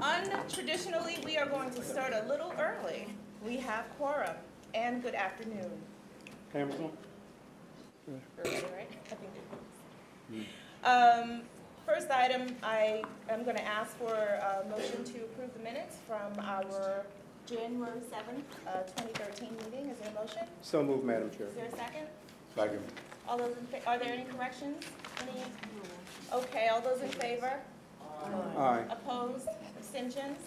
Untraditionally, we are going to start a little early. We have quorum, and good afternoon. Hamilton? Everybody, right? I think first item, I am going to ask for a motion to approve the minutes from our January 7th, 2013 meeting. Is there a motion? So moved, Madam Chair. Is there a second? Second. All those in are there any corrections? Any? Okay, all those in favor? Aye. Opposed? Abstentions?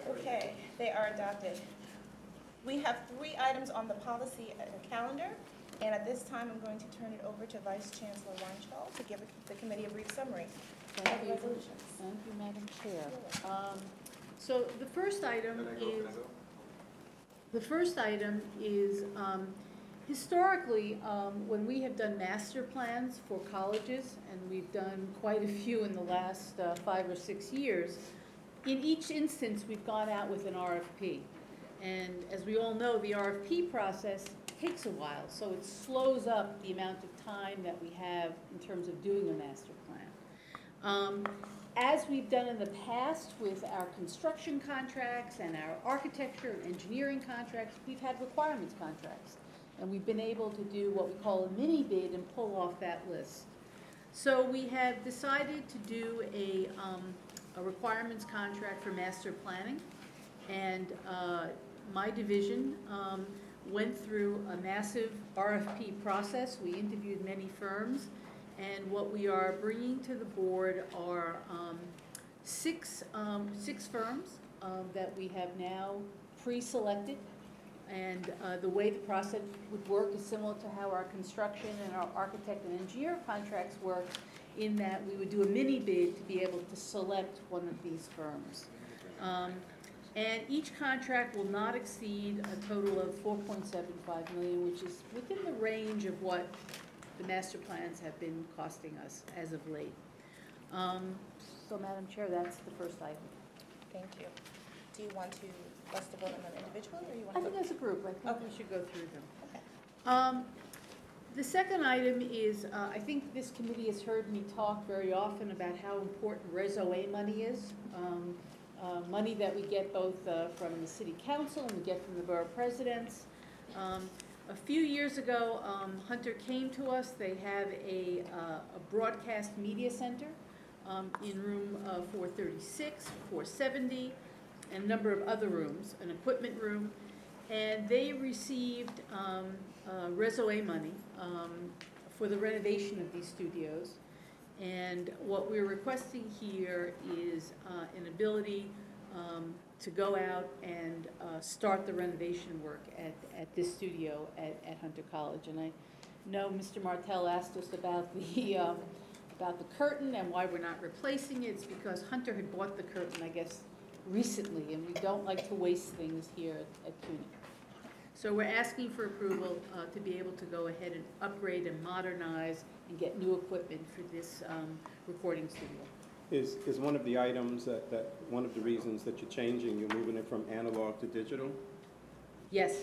Okay, they are adopted. We have 3 items on the policy calendar, and at this time I'm going to turn it over to Vice Chancellor Weintraub to give the committee a brief summary of the resolutions. Thank you, Madam Chair. So the first item is historically, when we have done master plans for colleges, and we've done quite a few in the last 5 or 6 years, in each instance we've gone out with an RFP. And as we all know, the RFP process takes a while, so it slows up the amount of time that we have in terms of doing a master plan. As we've done in the past with our construction contracts and our architecture and engineering contracts, we've had requirements contracts. And we've been able to do what we call a mini bid and pull off that list. So we have decided to do a requirements contract for master planning. And my division went through a massive RFP process. We interviewed many firms. And what we are bringing to the board are 6 firms that we have now pre-selected. And the way the process would work is similar to how our construction and our architect and engineer contracts work, in that we would do a mini bid to be able to select one of these firms. And each contract will not exceed a total of $4.75 million, which is within the range of what the master plans have been costing us as of late. So, Madam Chair, that's the first item. Thank you. Do you want to let's vote on them individually, or you want I to? think as a group, I think we should go through them. Okay. The second item is, I think this committee has heard me talk very often about how important resume money is. Money that we get both from the city council and we get from the borough presidents. A few years ago, Hunter came to us. They have a broadcast media center in room 436, 470, and a number of other rooms, an equipment room. And they received resume money for the renovation of these studios. And what we're requesting here is an ability to go out and start the renovation work at this studio at Hunter College. And I know Mr. Martell asked us about the curtain and why we're not replacing it. It's because Hunter had bought the curtain, I guess, recently, and we don't like to waste things here at CUNY. So we're asking for approval to be able to go ahead and upgrade and modernize and get new equipment for this recording studio. Is one of the items that one of the reasons that you're changing, you're moving it from analog to digital? Yes.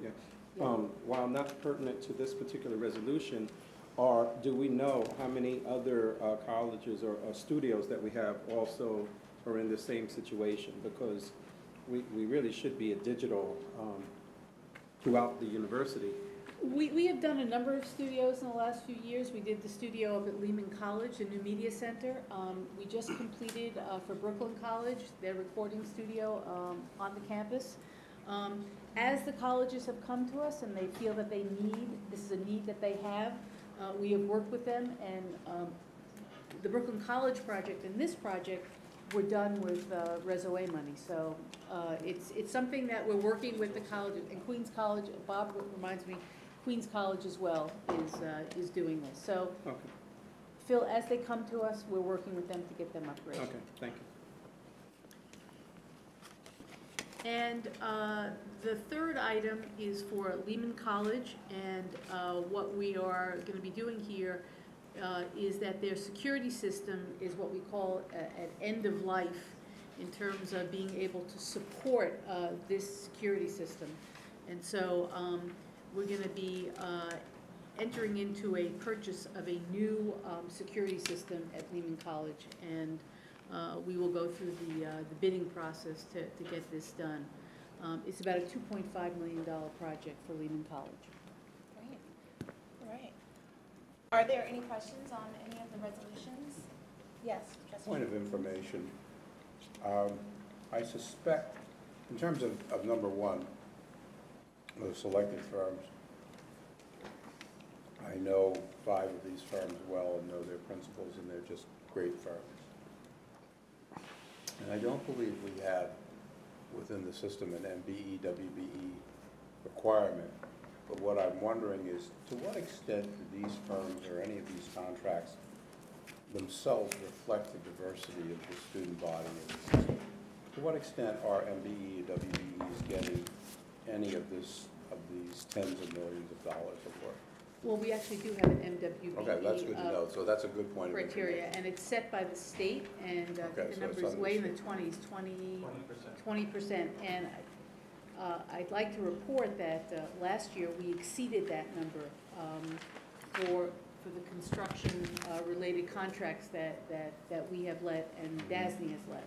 Yeah. Yeah. While not pertinent to this particular resolution, do we know how many other colleges or studios that we have also are in the same situation? Because we really should be a digital throughout the university. We have done a number of studios in the last few years. We did the studio up at Lehman College, the new media center. We just completed for Brooklyn College their recording studio on the campus. As the colleges have come to us and they feel that this is a need that they have, we have worked with them, and the Brooklyn College project and this project were done with resume money. So it's something that we're working with the college, and Queens College, Bob reminds me, Queens College as well is doing this. So, okay. Phil, as they come to us, we're working with them to get them upgraded. Okay, thank you. And the third item is for Lehman College, and what we are going to be doing here is that their security system is what we call at end of life in terms of being able to support this security system. And so we're going to be entering into a purchase of a new security system at Lehman College. And we will go through the bidding process to get this done. It's about a $2.5 million project for Lehman College. Great. All right. Are there any questions on any of the resolutions? Yes, Trustee. Point of information. I suspect, in terms of number one, the selected firms, I know 5 of these firms well and know their principals, and they're just great firms. And I don't believe we have within the system an MBE, WBE requirement. But what I'm wondering is, to what extent do these firms or any of these contracts themselves reflect the diversity of the student body in the system? To what extent are MBE, WBEs getting any of these tens of millions of dollars of work? Well, we actually do have an MWBE. Okay, that's good to know. So that's a good point of criteria, information. and it's set by the state, and I Okay, think the so number it's is way in the understood. 20%. And I'd like to report that last year we exceeded that number for the construction related contracts that we have led and DASNY has led.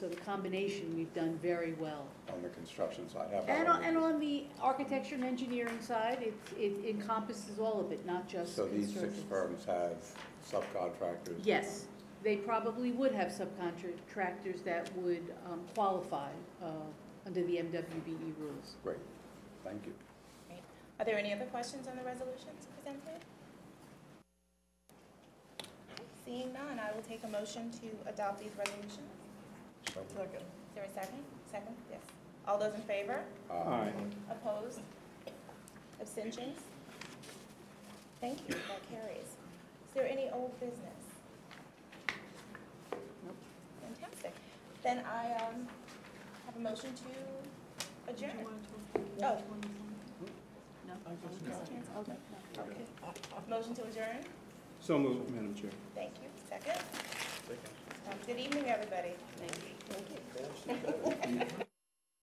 So the combination, we've done very well. On the construction side. How about And on the architecture and engineering side, it encompasses all of it, not just So these 6 construction. firms have subcontractors? Yes, they probably would have subcontractors that would qualify under the MWBE rules. Great, thank you. Great. Are there any other questions on the resolutions presented? Seeing none, I will take a motion to adopt these resolutions. Second. Is there a second? Second, yes. All those in favor? Aye. Opposed? Abstentions? Thank you, that carries. Is there any old business? Nope. Fantastic. Then I have a motion to adjourn. Oh. No? Okay. Motion to adjourn? So moved, Madam Chair. Thank you. Second? Second. Good evening, everybody. Thank you.